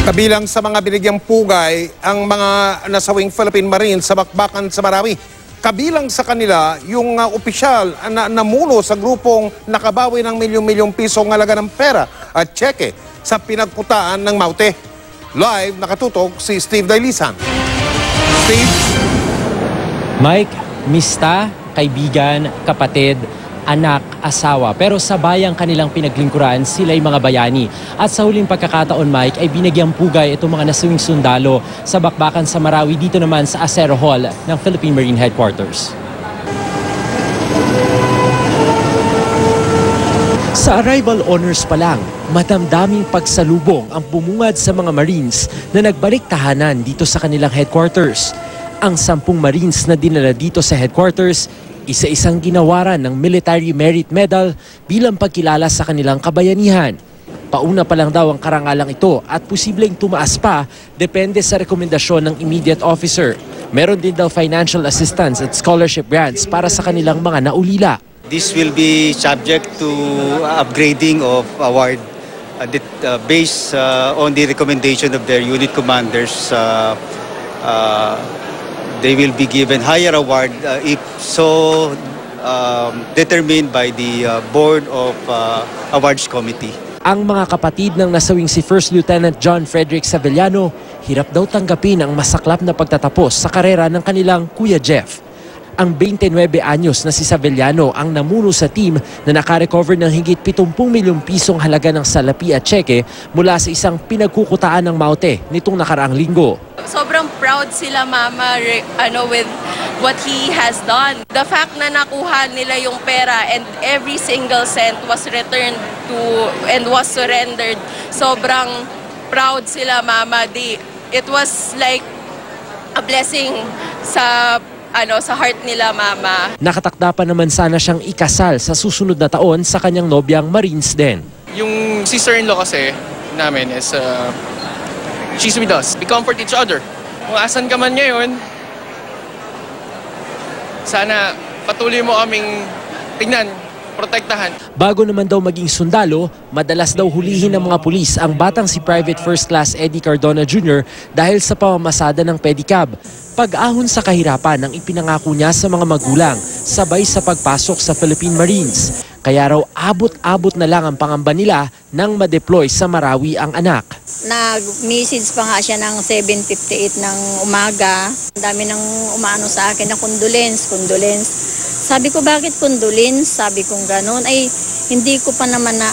Kabilang sa mga binigyang pugay ang mga nasawing Philippine Marines sa bakbakan sa Marawi. Kabilang sa kanila yung opisyal na namuno sa grupong nakabawi ng milyong-milyong pisong halaga ng pera at tseke sa pinagkutaan ng Maute. Live nakatutok si Steve Dailisan. Steve? Mike, mista, kaibigan, kapatid, anak, asawa. Pero sabayang kanilang pinaglingkuran, sila'y mga bayani. At sa huling pagkakataon, Mike, ay binagyang pugay itong mga nasawing sundalo sa bakbakan sa Marawi, dito naman sa Acero Hall ng Philippine Marine Headquarters. Sa arrival honors pa lang, madamdaming pagsalubong ang bumungad sa mga Marines na nagbalik tahanan dito sa kanilang headquarters. Ang 10 Marines na dinala dito sa headquarters, isa-isang ginawaran ng Military Merit Medal bilang pagkilala sa kanilang kabayanihan. Pauna pa lang daw ang karangalang ito at posibleng tumaas pa depende sa rekomendasyon ng immediate officer. Meron din daw financial assistance at scholarship grants para sa kanilang mga naulila. This will be subject to upgrading of award based on the recommendation of their unit commanders. They will be given higher award if so determined by the Board of Awards Committee. Ang mga kapatid ng nasawing si First Lieutenant John Frederick Savellano, hirap daw tanggapin ang masaklap na pagtatapos sa karera ng kanilang Kuya Jeff. Ang 29 anyos na si Savellano ang namuno sa team na nakarecover ng higit 70 milyong pisong halaga ng salapi at tseke mula sa isang pinagkukutaan ng Maute nitong nakaraang linggo. Sobrang proud sila mama with what he has done. The fact na nakuha nila yung pera and every single cent was returned to and was surrendered. Sobrang proud sila mama. It was like a blessing sa heart nila mama. Nakatakda pa naman sana siyang ikasal sa susunod na taon sa kanyang nobyang Marines din. Yung sister-in-law kasi namin is she's with us. We comfort each other. Kung asan ka man ngayon, sana patuloy mo kaming tignan, protektahan. Bago naman daw maging sundalo, madalas daw hulihin ng mga pulis ang batang si Private First Class Eddie Cardona Jr. dahil sa pamamasada ng pedicab. Pag-ahon sa kahirapan ang ipinangako niya sa mga magulang, sabay sa pagpasok sa Philippine Marines. Kaya raw abot-abot na lang ang pangamba nila nang ma-deploy sa Marawi ang anak. Nag-message pa nga siya ng 7:58 ng umaga. Ang dami nang umaano sa akin na condolence. Sabi ko, bakit condolence? Sabi kong ganun. Ay, hindi ko pa naman na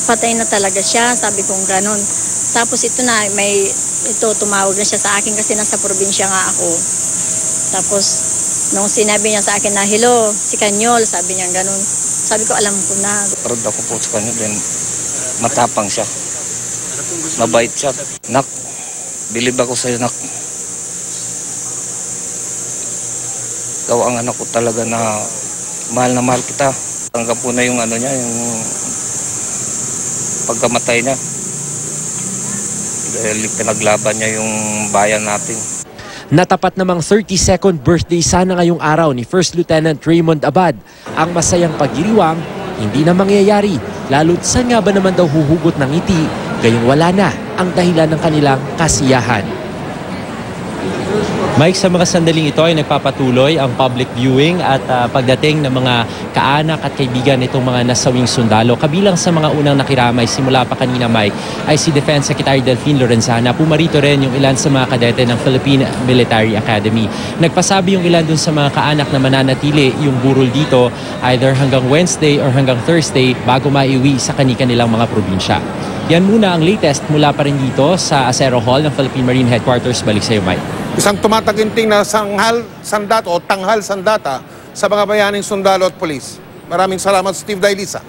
patay na talaga siya. Sabi kong ganun. Tapos tumawag na siya sa akin kasi nasa probinsya nga ako. Tapos, nung sinabi niya sa akin na, hello, si Kanyol, sabi niya ganun. Sabi ko, alam ko na. Proud ako po sa kanya din. Matapang siya. Mabait siya. Nak, bilib ako sa'yo, nak. Ikaw ang anak ko talaga na mahal kita. Hanggang po na yung niya, yung pagkamatay niya. Dahil pinaglaban niya yung bayan natin. Natapat namang 32nd birthday sana ngayong araw ni First Lieutenant Raymond Abad. Ang masayang pagdiriwang, hindi na mangyayari. Lalo't saan nga ba naman daw huhugot ng ngiti, gayong wala na ang dahilan ng kanilang kasiyahan. Mike, sa mga sandaling ito ay nagpapatuloy ang public viewing at pagdating ng mga kaanak at kaibigan nitong mga nasawing sundalo. Kabilang sa mga unang nakiramay simula pa kanina, Mike, ay si Defense Secretary Delphine Lorenzana. Pumarito rin yung ilan sa mga kadete ng Philippine Military Academy. Nagpasabi yung ilan dun sa mga kaanak na mananatili yung burol dito either hanggang Wednesday or hanggang Thursday bago maiuwi sa kanilang mga probinsya. Yan muna ang latest mula pa rin dito sa Acero Hall ng Philippine Marine Headquarters. Balik sa iyo, Mike. Isang tumataginting na tanghal sandata sa mga bayaning sundalo at polis. Maraming salamat, Steve Dailisa.